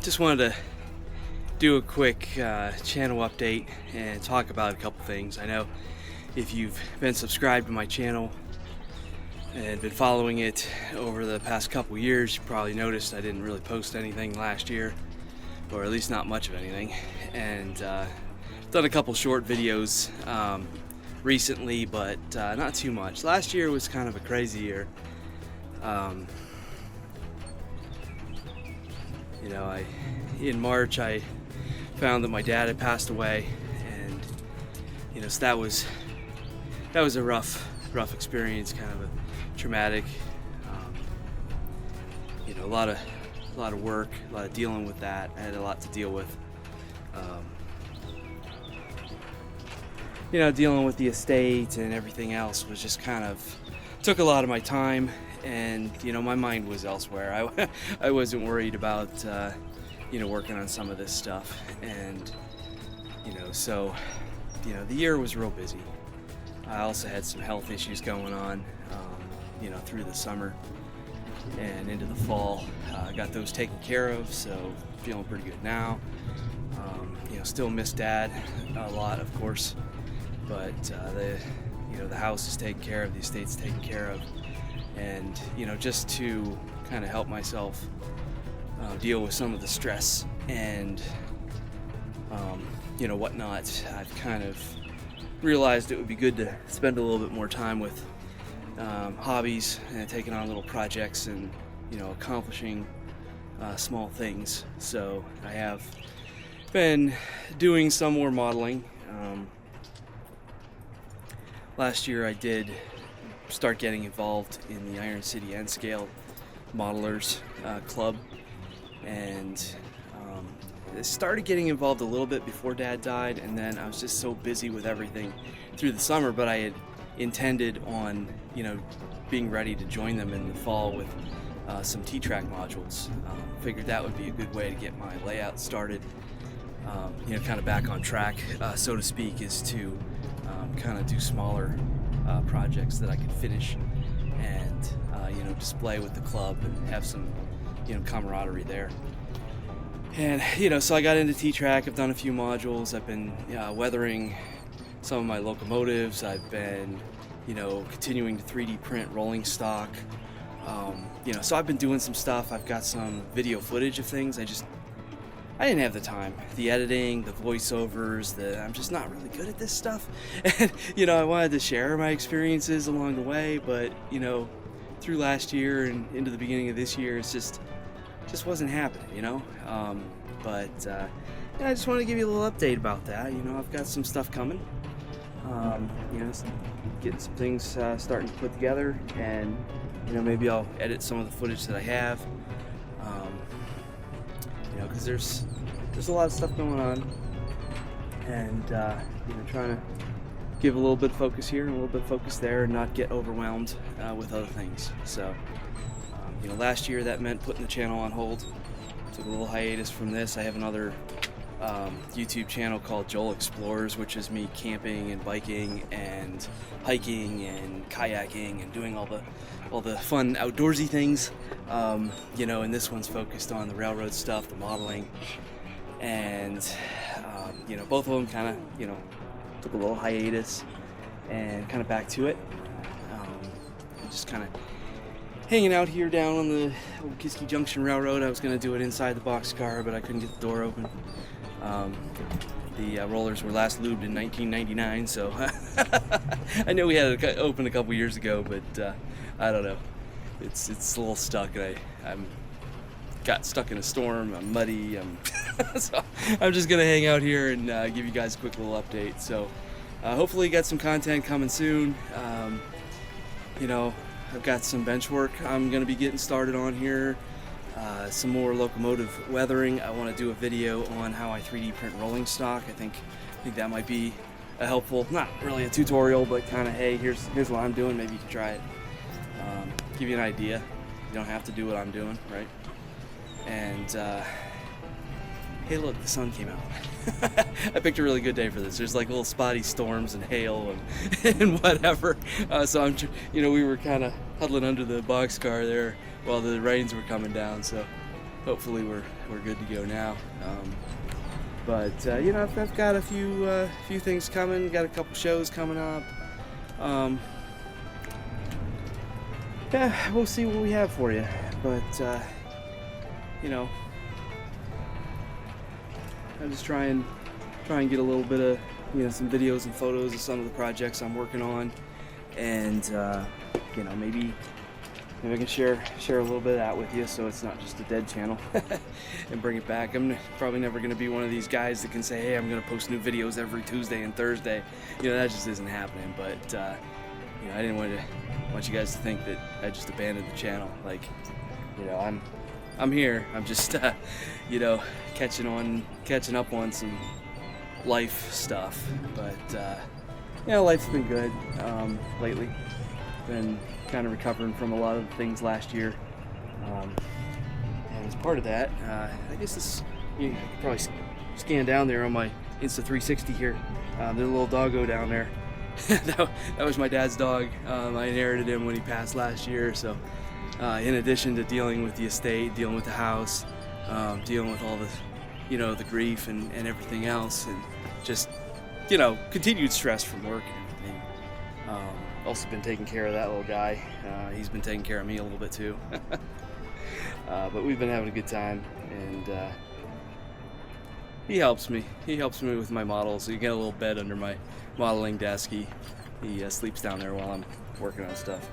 Just wanted to do a quick channel update and talk about a couple things. I know if you've been subscribed to my channel and been following it over the past couple years, you probably noticed I didn't really post anything last year, or at least not much of anything. And done a couple short videos recently, but not too much. Last year was kind of a crazy year. In March I found that my dad had passed away, and so that was a rough experience, kind of a traumatic. A lot of work, a lot of dealing with that. I had a lot to deal with. Dealing with the estate and everything else was just kind of took a lot of my time, and my mind was elsewhere. I wasn't worried about working on some of this stuff, and so the year was real busy. I also had some health issues going on through the summer and into the fall. I got those taken care of, so feeling pretty good now. Still miss Dad a lot, of course, but the house is taken care of, the estate's taken care of, and just to kind of help myself deal with some of the stress and whatnot, I've kind of realized it would be good to spend a little bit more time with hobbies and taking on little projects and accomplishing small things. So I have been doing some more modeling. Last year I did start getting involved in the Iron City N-Scale Modelers Club, and I started getting involved a little bit before Dad died, and then I was just so busy with everything through the summer, but I had intended on being ready to join them in the fall with some T-Track modules. Figured that would be a good way to get my layout started, kind of back on track, so to speak, is to kind of do smaller projects that I could finish and display with the club and have some camaraderie there. And so I got into T-Track. I've done a few modules. I've been weathering some of my locomotives. I've been continuing to 3D print rolling stock. So I've been doing some stuff. I've got some video footage of things. I didn't have the time. The editing, the voiceovers, I'm just not really good at this stuff. And, I wanted to share my experiences along the way, but, through last year and into the beginning of this year, it's just wasn't happening, But I just wanted to give you a little update about that. I've got some stuff coming. Getting some things starting to put together, and, maybe I'll edit some of the footage that I have. Because there's a lot of stuff going on, and trying to give a little bit of focus here and a little bit of focus there, and not get overwhelmed with other things. So last year that meant putting the channel on hold. Took a little hiatus from this. I have another YouTube channel called Joel Explores, which is me camping and biking and hiking and kayaking and doing all the fun outdoorsy things. And this one's focused on the railroad stuff, the modeling, and both of them kind of took a little hiatus and kind of back to it. Just kind of hanging out here down on the old Kiski Junction Railroad. I was going to do it inside the boxcar, but I couldn't get the door open. The rollers were last lubed in 1999, so I know we had it open a couple years ago, but I don't know. It's a little stuck, and I'm got stuck in a storm. I'm muddy. So I'm just gonna hang out here and give you guys a quick little update. So hopefully, get some content coming soon. I've got some bench work I'm gonna be getting started on here. Some more locomotive weathering. I want to do a video on how I 3D print rolling stock. I think that might be a helpful, not really a tutorial, but kind of, hey, here's what I'm doing. Maybe you can try it. Give you an idea. You don't have to do what I'm doing, right? And hey, look, the sun came out. I picked a really good day for this. There's like little spotty storms and hail and whatever. So we were kind of huddling under the boxcar there while the rains were coming down. So hopefully we're we're good to go now. But you know, I've got a few things coming. Got a couple shows coming up. Yeah, we'll see what we have for you. But you know, I just try and get a little bit of, you know, some videos and photos of some of the projects I'm working on, and you know, maybe I can share a little bit of that with you, so it's not just a dead channel, and bring it back. I'm probably never going to be one of these guys that can say, hey, I'm going to post new videos every Tuesday and Thursday. You know, that just isn't happening. But you know, I didn't want you guys to think that I just abandoned the channel. Like, you know, I'm here. I'm just you know, catching up on some life stuff. But you know, life's been good lately. Been kind of recovering from a lot of things last year, and as part of that, I guess this, you can probably scan down there on my Insta360 here. The little doggo down there, that was my dad's dog. I inherited him when he passed last year. So in addition to dealing with the estate, dealing with the house, dealing with all the, you know, the grief and everything else, and just, you know, continued stress from work and everything. Also been taking care of that little guy. He's been taking care of me a little bit too. But we've been having a good time, and he helps me. He helps me with my models. So you get a little bed under my modeling desk. He sleeps down there while I'm working on stuff.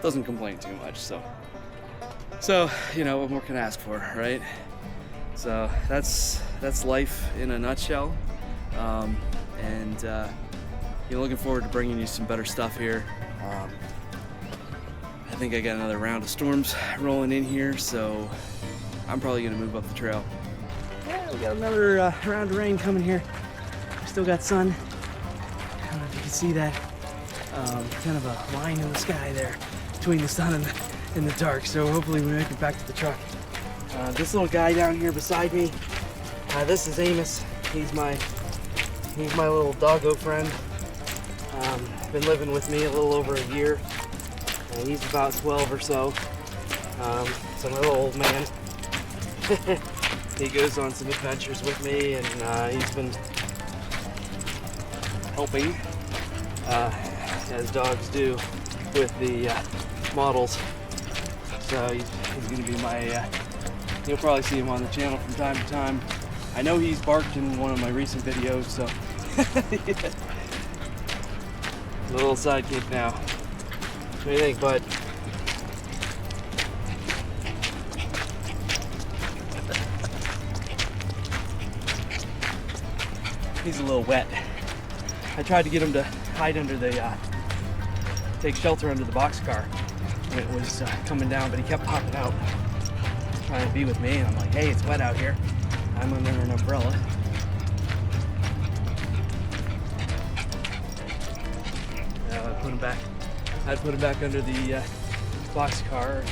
Doesn't complain too much. So you know, what more can I ask for, right? So that's life in a nutshell. And you know, looking forward to bringing you some better stuff here. I think I got another round of storms rolling in here, so I'm probably gonna move up the trail. Yeah, we got another round of rain coming here. Still got sun. I don't know if you can see that. Kind of a line in the sky there between the sun and the dark. So hopefully we make it back to the truck. This little guy down here beside me, this is Amos. He's my little doggo friend. Been living with me a little over a year. He's about 12 or so. So my little old man. He goes on some adventures with me, and he's been helping, as dogs do, with the models. So he's gonna be my, you'll probably see him on the channel from time to time. I know he's barked in one of my recent videos, so yeah. Little sidekick now. What do you think, bud? He's a little wet. I tried to get him to hide under the, take shelter under the boxcar when it was coming down, but he kept popping out, trying to be with me, and I'm like, hey, it's wet out here. I'm under an umbrella. I'd put him back under the boxcar.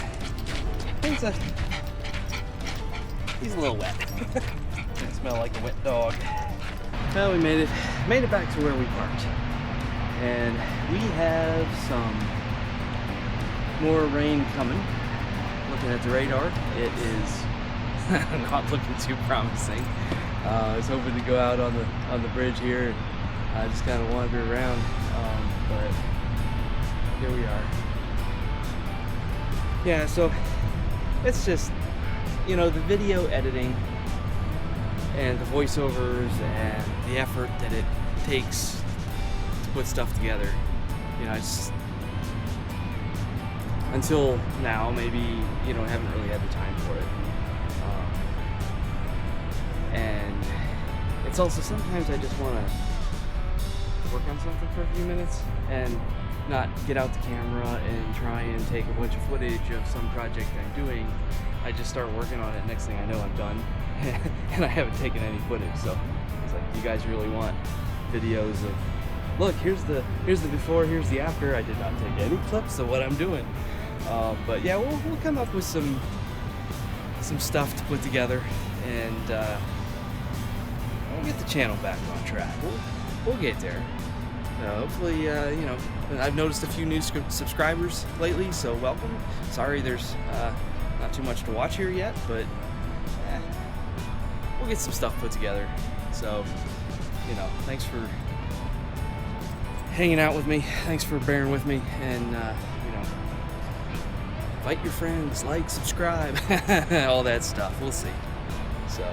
He's a little wet. Doesn't smell like a wet dog. Well, we made it back to where we parked, and we have some more rain coming. Looking at the radar, it is not looking too promising. I was hoping to go out on the bridge here and just kind of wander around, but here we are. Yeah, so it's just, you know, the video editing and the voiceovers and the effort that it takes to put stuff together. You know, I just, until now, maybe, you know, I haven't really had the time for it. And it's also sometimes I just want to work on something for a few minutes and not get out the camera and try and take a bunch of footage of some project I'm doing. I just start working on it. Next thing I know, I'm done, and I haven't taken any footage. So it's like, you guys really want videos of, look, here's the before, here's the after. I did not take any clips of what I'm doing. But yeah, we'll come up with some stuff to put together, and we'll get the channel back on track. We'll get there. Hopefully, you know, I've noticed a few new subscribers lately, so welcome. Sorry there's not too much to watch here yet, but get some stuff put together. So, thanks for hanging out with me. Thanks for bearing with me, and invite your friends, like, subscribe, all that stuff. We'll see. So.